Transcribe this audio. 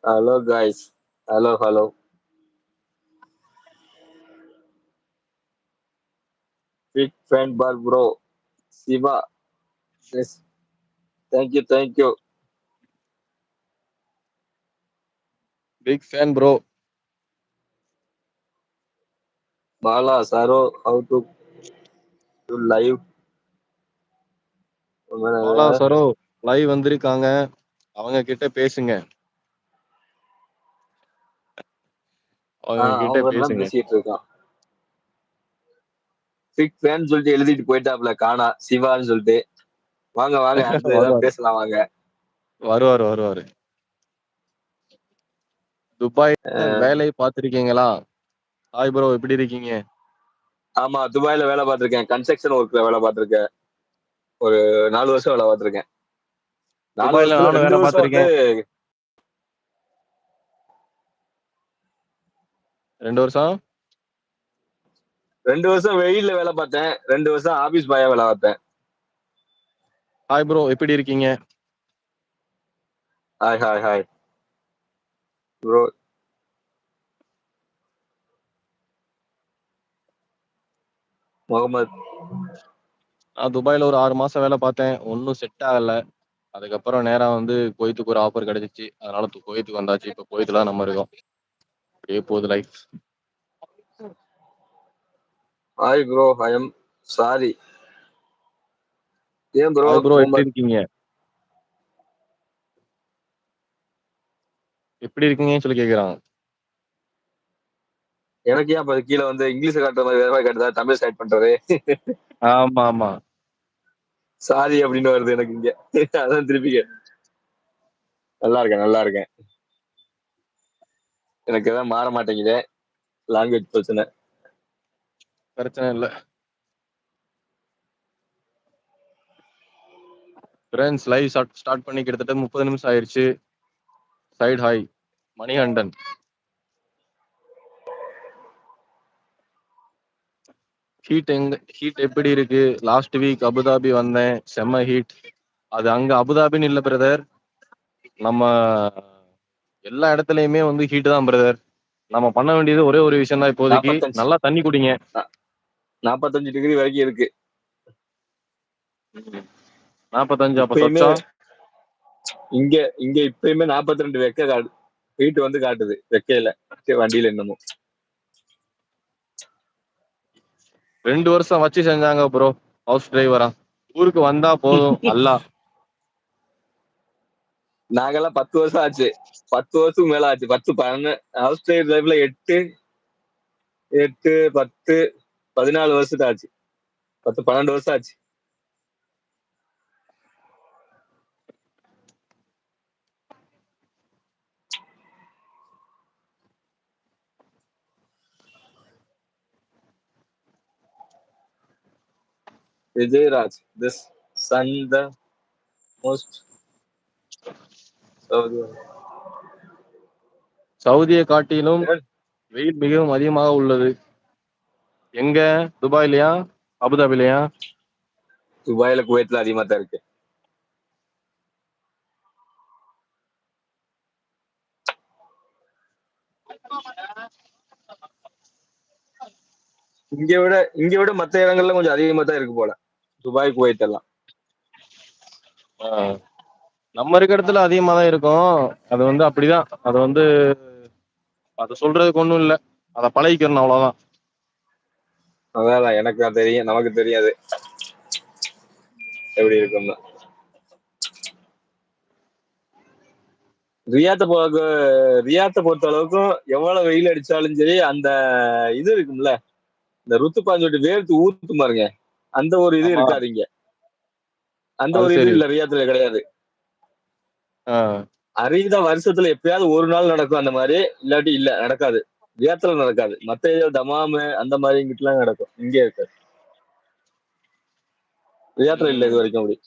Hello guys. Hello, hello. Big fan bar bro. Siva. Yes. Thank you, thank you. Big fan, bro. Bala, Saro, how to live? Bala Saro live வந்திருக்காங்க. அவங்க கிட்ட பேசுங்க. அவங்க கிட்ட அவங்க தான் பேசுங்க. பேசிட்டு இருக்கான். பிக் ஃபேன் சொல்லிட்டு எழுதிட்டு போயிட்டாப்ல காணா சிவான்னு சொல்லிட்டு. வாங்க வாங்க அடுத்து ஏதாவது வருவாரு பேசலாம் வாங்க. வருவாரு வருவாரு. துபாய்ல அஹ், வேலை பார்த்திருக்கீங்களா? ஹாய் ப்ரோ, எப்படி இருக்கீங்க? ஆமா துபாயில வேலை பார்த்திருக்கேன். கன்ஸ்ட்ரக்ஷன் ஒர்க்ல வேலை பார்த்திருக்கேன். ஒரு 4 வருஷம் வேலை பார்த்திருக்கேன். நாலு துபாய்ல வருஷத்துல நானும் ரெண்டு வேலை வருஷம் வந்து பார்த்திருக்கேன். 2 வருஷம். 2 வருஷம் வெயில்ல வேலை பார்த்தேன். 2 வருஷம் ஆபீஸ் பாயா வேலை பார்த்தேன். ஹாய் ப்ரோ, எப்படி இருக்கீங்க? Hi hi hi bro. Muhammad. நான் துபாய்ல ஒரு 6 மாசம் வேலை பார்த்தேன். ஒன்னும் செட் ஆகல. அதுக்கப்புறம் நேரா வந்து குவைத்துக்கு ஒரு ஆஃபர் கிடைச்சிச்சு. அதனால குவைத்துக்கு வந்தாச்சு. இப்ப குவைத்துல தான் நம்ம இருக்கோம். அப்படியே போகுது life. Hi bro, I am sorry. ஏன் ப்ரோ ஹாய் ப்ரோ, எப்படி முகமது? இருக்கீங்க? எப்படி இருக்கீங்கன்னு சொல்லி கேக்குறாங்க. எனக்கு ஏன் அப்ப கீழே வந்து இங்கிலீஷ் காட்டுற மாதிரி வேற மாதிரி காட்டுதா? தமிழ் ஸ்டைட் பண்றது. ஆமா ஆமா. சாரி அப்படின்னு வருது எனக்கு இங்க. அதான் திருப்பி நல்லா இருக்கேன் நல்லா இருக்கேன். எனக்கு எதாவது மாற மாட்டேங்குது. லாங்குவேஜ் பிரச்சனை. பிரச்சனை இல்ல. ஃப்ரெண்ட்ஸ், லைவ் ஸ்டார்ட் பண்ணி கிட்டத்தட்ட 30 நிமிஷம் ஆயிருச்சு. Side hi Manikandan. ஹீட் எப்படி இருக்கு? லாஸ்ட் வீக் அபுதாபி வந்தேன், செம்ம ஹீட். அது அங்க அபுதாபின்னு இல்ல பிரதர், நம்ம எல்லா இடத்துலயுமே வந்து ஹீட் தான் பிரதர். நம்ம பண்ண வேண்டியது ஒரே ஒரு விஷயம் தான் இப்போதைக்கு, 45 நல்லா தண்ணி குடிங்க. 45 டிகிரி வரைக்கும் இருக்கு 45 அப்ப இப்பயுமே. சொச்சம். இங்க இங்க இப்பயுமே 42 வெக்க காடு. வீட்டு வந்து காட்டுது வெக்கையில. வண்டியில என்னமோ 2 வருஷம் வச்சு செஞ்சாங்க ப்ரோ, ஹவுஸ் டிரைவரா. ஊருக்கு வந்தா போதும் அல்லா. நாங்கெல்லாம் 10 வருஷம் ஆச்சு. 10 வருஷத்துக்கு மேல ஆச்சு. 10 11 ஹவுஸ் லைஃப்ல 8 8 10 14 வருஷத்துக்கு ஆச்சு. 10 12 வருஷம் ஆச்சு. Vijayaraj this sun the most Saudi. சவுதியை காட்டிலும் வெயில் மிகவும் அதிகமாக உள்ளது. எங்க? துபாய்லயா அபுதாபிலையா? துபாயில குவைத்ல அதிகமா தான் இருக்கு. இங்க விட மத்த இடங்கள்ல கொஞ்சம் அதிகமா தான் இருக்கு போல. துபாய் குவைத் எல்லாம். ஆஹ். நம்ம இருக்க இடத்துல அதிகமா தான் இருக்கும். அது வந்து அப்படிதான். அது வந்து அது சொல்றதுக்கு ஒண்ணும் இல்ல, அத பழகிக்கணும் அவ்வளவுதான். அதான் எனக்கு தான் தெரியும். நமக்கு தெரியாது எப்படி இருக்கும்னு. ரியாத்தை பொறுத்த அளவுக்கும் எவ்வளவு வெயில் அடிச்சாலும் சரி அந்த இது இருக்கும்ல, இந்த ருத்துப்பான்னு சொல்லிட்டு வேர்த்து ஊத்து பாருங்க. அந்த ஒரு இது ஆமா. இருக்காது இங்க. அந்த அது ஒரு இது சரி. இல்ல ரியாத்துல கிடையாது. ஆஹ். அரிதா வருஷத்துல எப்பயாவது ஒரு நாள் நடக்கும் அந்த மாதிரி. இல்லாட்டி இல்ல நடக்காது. ரியாத்துல நடக்காது. மத்த ஏரியா தமாமு அந்த மாதிரி இங்கிட்டு எல்லாம் நடக்கும். இங்கே இருக்காது. ரியாத்துல இல்ல இது உம். வரைக்கும் அப்படி.